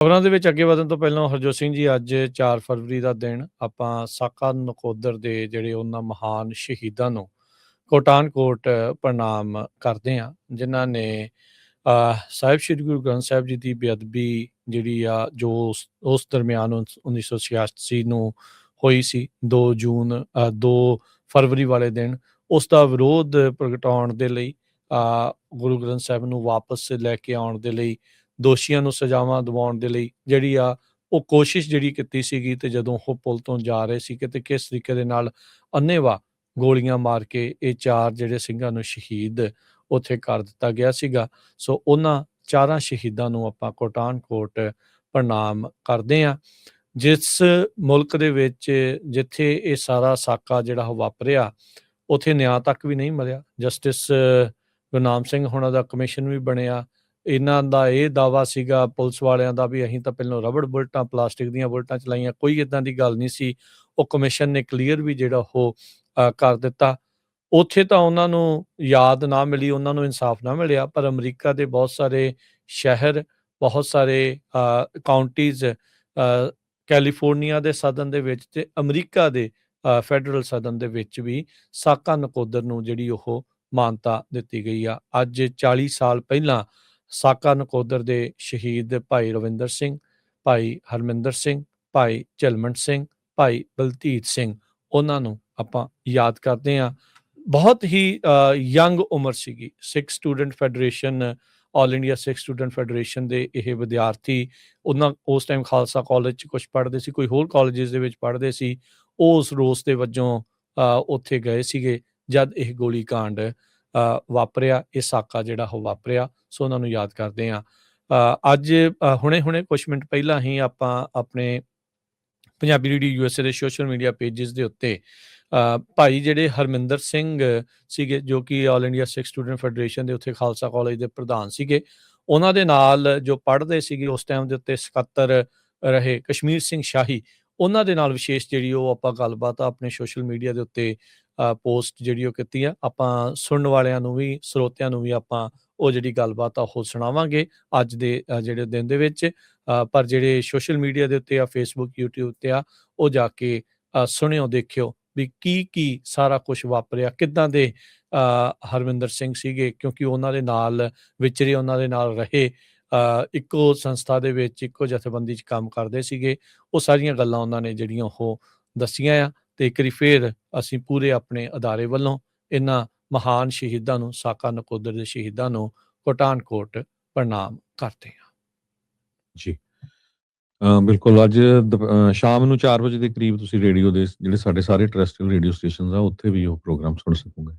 ਖਬਰਾਂ ਦੇ ਵਿੱਚ ਅੱਗੇ ਵਧਣ ਤੋਂ ਪਹਿਲਾਂ ਹਰਜੋਤ ਸਿੰਘ ਜੀ, ਅੱਜ 4 ਫਰਵਰੀ ਦਾ ਦਿਨ ਆਪਾਂ ਸਾਕਾ ਨਕੋਦਰ ਦੇ ਜਿਹੜੇ ਉਹਨਾਂ ਮਹਾਨ ਸ਼ਹੀਦਾਂ ਨੂੰ ਕੋਟਾਨ-ਕੋਟ ਪ੍ਰਣਾਮ ਕਰਦੇ ਹਾਂ, ਜਿਨ੍ਹਾਂ ਨੇ ਸਾਹਿਬ ਸ੍ਰੀ ਗੁਰੂ ਗ੍ਰੰਥ ਸਾਹਿਬ ਜੀ ਦੀ ਬੇਅਦਬੀ ਜਿਹੜੀ ਆ ਜੋ ਉਸ ਦਰਮਿਆਨ 1986 ਨੂੰ ਹੋਈ ਸੀ, 2 ਫਰਵਰੀ ਵਾਲੇ ਦਿਨ ਉਸ ਦਾ ਵਿਰੋਧ ਪ੍ਰਗਟਾਉਣ ਦੇ ਲਈ, ਗੁਰੂ ਗ੍ਰੰਥ ਸਾਹਿਬ ਨੂੰ ਵਾਪਸ ਲੈ ਕੇ ਆਉਣ ਦੇ ਲਈ, ਦੋਸ਼ੀਆਂ ਨੂੰ ਸਜ਼ਾਵਾਂ ਦਿਵਾਉਣ ਦੇ ਲਈ ਜਿਹੜੀ ਆ ਉਹ ਕੋਸ਼ਿਸ਼ ਜਿਹੜੀ ਕੀਤੀ ਸੀਗੀ। ਤੇ ਜਦੋਂ ਉਹ ਪੁਲ ਤੋਂ ਜਾ ਰਹੇ ਸੀ ਤੇ ਕਿਸ ਤਰੀਕੇ ਦੇ ਨਾਲ ਅੰਨ੍ਹੇਵਾਹ ਗੋਲੀਆਂ ਮਾਰ ਕੇ ਇਹ 4 ਜਿਹੜੇ ਸਿੰਘਾਂ ਨੂੰ ਸ਼ਹੀਦ ਉੱਥੇ ਕਰ ਦਿੱਤਾ ਗਿਆ ਸੀਗਾ। ਸੋ ਉਹਨਾਂ 4 ਸ਼ਹੀਦਾਂ ਨੂੰ ਆਪਾਂ ਕੋਟਾਨ-ਕੋਟ ਪ੍ਰਣਾਮ ਕਰਦੇ ਹਾਂ। ਜਿਸ ਮੁਲਕ ਦੇ ਵਿੱਚ ਜਿੱਥੇ ਇਹ ਸਾਰਾ ਸਾਕਾ ਜਿਹੜਾ ਉਹ ਵਾਪਰਿਆ, ਉੱਥੇ ਨਿਆਂ ਤੱਕ ਵੀ ਨਹੀਂ ਮਿਲਿਆ। ਜਸਟਿਸ ਗੁਰਨਾਮ ਸਿੰਘ ਹੋਣਾ ਦਾ ਕਮਿਸ਼ਨ ਵੀ ਬਣਿਆ। ਇਹਨਾਂ ਦਾ ਇਹ ਦਾਅਵਾ ਸੀਗਾ ਪੁਲਿਸ ਵਾਲਿਆਂ ਦਾ ਵੀ ਅਸੀਂ ਤਾਂ ਪਹਿਲਾਂ ਰਬੜ ਬੁਲਟਾਂ, ਪਲਾਸਟਿਕ ਦੀਆਂ ਬੁਲਟਾਂ ਚਲਾਈਆਂ, ਕੋਈ ਇੱਦਾਂ ਦੀ ਗੱਲ ਨਹੀਂ ਸੀ। ਉਹ ਕਮਿਸ਼ਨ ਨੇ ਕਲੀਅਰ ਵੀ ਜਿਹੜਾ ਉਹ ਕਰ ਦਿੱਤਾ। ਉੱਥੇ ਤਾਂ ਉਹਨਾਂ ਨੂੰ ਯਾਦ ਨਾ ਮਿਲੀ, ਉਹਨਾਂ ਨੂੰ ਇਨਸਾਫ ਨਾ ਮਿਲਿਆ, ਪਰ ਅਮਰੀਕਾ ਦੇ ਬਹੁਤ ਸਾਰੇ ਸ਼ਹਿਰ, ਬਹੁਤ ਸਾਰੇ ਕਾਉਂਟੀਜ਼, ਕੈਲੀਫੋਰਨੀਆ ਦੇ ਸਦਨ ਦੇ ਵਿੱਚ ਤੇ ਅਮਰੀਕਾ ਦੇ ਫੈਡਰਲ ਸਦਨ ਦੇ ਵਿੱਚ ਵੀ ਸਾਕਾ ਨਕੋਦਰ ਨੂੰ ਜਿਹੜੀ ਉਹ ਮਾਨਤਾ ਦਿੱਤੀ ਗਈ ਆ। ਅੱਜ 40 ਸਾਲ ਪਹਿਲਾਂ ਸਾਕਾ ਨਕੋਦਰ ਦੇ ਸ਼ਹੀਦ ਭਾਈ ਰਵਿੰਦਰ ਸਿੰਘ, ਭਾਈ ਹਰਮਿੰਦਰ ਸਿੰਘ, ਭਾਈ ਝਲਮਣ ਸਿੰਘ, ਭਾਈ ਬਲਤੀਤ ਸਿੰਘ, ਉਹਨਾਂ ਨੂੰ ਆਪਾਂ ਯਾਦ ਕਰਦੇ ਹਾਂ। ਬਹੁਤ ਹੀ ਯੰਗ ਉਮਰ ਸੀਗੀ। ਸਿੱਖ ਸਟੂਡੈਂਟ ਫੈਡਰੇਸ਼ਨ, ਆਲ ਇੰਡੀਆ ਸਿੱਖ ਸਟੂਡੈਂਟ ਫੈਡਰੇਸ਼ਨ ਦੇ ਇਹ ਵਿਦਿਆਰਥੀ, ਉਹਨਾਂ ਉਸ ਟਾਈਮ ਖਾਲਸਾ ਕਾਲਜ 'ਚ ਕੁਛ ਪੜ੍ਹਦੇ ਸੀ, ਕੋਈ ਹੋਰ ਕਾਲਜਿਸ ਦੇ ਵਿੱਚ ਪੜ੍ਹਦੇ ਸੀ। ਉਹ ਉਸ ਰੋਸ ਦੇ ਵਜੋਂ ਉੱਥੇ ਗਏ ਸੀਗੇ ਜਦ ਇਹ ਗੋਲੀ ਕਾਂਡ ਵਾਪਰਿਆ, ਇਹ ਸਾਕਾ ਜਿਹੜਾ ਉਹ ਵਾਪਰਿਆ। ਸੋ ਉਹਨਾਂ ਨੂੰ ਯਾਦ ਕਰਦੇ ਹਾਂ। ਅੱਜ ਹੁਣੇ ਕੁਛ ਮਿੰਟ ਪਹਿਲਾਂ ਹੀ ਆਪਾਂ ਆਪਣੇ ਪੰਜਾਬੀ ਰੇਡੀਓ USA ਦੇ ਸੋਸ਼ਲ ਮੀਡੀਆ ਪੇਜਿਸ ਦੇ ਉੱਤੇ ਭਾਈ ਜਿਹੜੇ ਹਰਮਿੰਦਰ ਸਿੰਘ ਸੀਗੇ, ਜੋ ਕਿ ਆਲ ਇੰਡੀਆ ਸਿੱਖ ਸਟੂਡੈਂਟ ਫੈਡਰੇਸ਼ਨ ਦੇ ਉੱਥੇ ਖਾਲਸਾ ਕਾਲਜ ਦੇ ਪ੍ਰਧਾਨ ਸੀਗੇ, ਉਹਨਾਂ ਦੇ ਨਾਲ ਜੋ ਪੜ੍ਹਦੇ ਸੀਗੇ ਉਸ ਟਾਈਮ ਦੇ ਉੱਤੇ ਸਕੱਤਰ ਰਹੇ ਕਸ਼ਮੀਰ ਸਿੰਘ ਸ਼ਾਹੀ, ਉਹਨਾਂ ਦੇ ਨਾਲ ਵਿਸ਼ੇਸ਼ ਜਿਹੜੀ ਉਹ ਆਪਾਂ ਗੱਲਬਾਤ ਆਪਣੇ ਸੋਸ਼ਲ ਮੀਡੀਆ ਦੇ ਉੱਤੇ ਪੋਸਟ ਜਿਹੜੀ ਉਹ ਕੀਤੀ ਆ। ਆਪਾਂ ਸੁਣਨ ਵਾਲਿਆਂ ਨੂੰ ਵੀ, ਸਰੋਤਿਆਂ ਨੂੰ ਵੀ ਆਪਾਂ ਉਹ ਜਿਹੜੀ ਗੱਲਬਾਤ ਆ ਉਹ ਸੁਣਾਵਾਂਗੇ ਅੱਜ ਦੇ ਜਿਹੜੇ ਦਿਨ ਦੇ ਵਿੱਚ। ਪਰ ਜਿਹੜੇ ਸੋਸ਼ਲ ਮੀਡੀਆ ਦੇ ਉੱਤੇ ਆ, ਫੇਸਬੁੱਕ, YouTube ਤੇ ਆ, ਉਹ ਜਾ ਕੇ ਸੁਣਿਓ, ਦੇਖਿਓ ਵੀ ਕੀ ਸਾਰਾ ਕੁਛ ਵਾਪਰਿਆ, ਕਿੱਦਾਂ ਦੇ ਹਰਮਿੰਦਰ ਸਿੰਘ ਸੀਗੇ, ਕਿਉਂਕਿ ਉਹਨਾਂ ਦੇ ਨਾਲ ਵਿਚਰੇ, ਉਹਨਾਂ ਦੇ ਨਾਲ ਰਹੇ, ਇੱਕੋ ਸੰਸਥਾ ਦੇ ਵਿੱਚ, ਇੱਕੋ ਜਥੇਬੰਦੀ 'ਚ ਕੰਮ ਕਰਦੇ ਸੀਗੇ। ਉਹ ਸਾਰੀਆਂ ਗੱਲਾਂ ਉਹਨਾਂ ਨੇ ਜਿਹੜੀਆਂ ਉਹ ਦੱਸੀਆਂ ਆ। ਤੇ ਇੱਕ ਵਾਰੀ ਫੇਰ ਅਸੀਂ ਪੂਰੇ ਆਪਣੇ ਅਦਾਰੇ ਵੱਲੋਂ ਇਹਨਾਂ ਮਹਾਨ ਸ਼ਹੀਦਾਂ ਨੂੰ, ਸਾਕਾ ਨਕੋਦਰ ਦੇ ਸ਼ਹੀਦਾਂ ਨੂੰ ਕੋਟਾਨ-ਕੋਟ ਪ੍ਰਣਾਮ ਕਰਦੇ ਹਾਂ ਜੀ। ਬਿਲਕੁਲ, ਅੱਜ ਸ਼ਾਮ ਨੂੰ 4 ਵਜੇ ਦੇ ਕਰੀਬ ਤੁਸੀਂ ਰੇਡੀਓ ਦੇ ਜਿਹੜੇ ਸਾਡੇ ਸਾਰੇ ਟਰਸਟੀਅਲ ਰੇਡੀਓ ਸਟੇਸ਼ਨਸ ਆ, ਉੱਥੇ ਵੀ ਉਹ ਪ੍ਰੋਗਰਾਮ ਸੁਣ ਸਕੋਗੇ।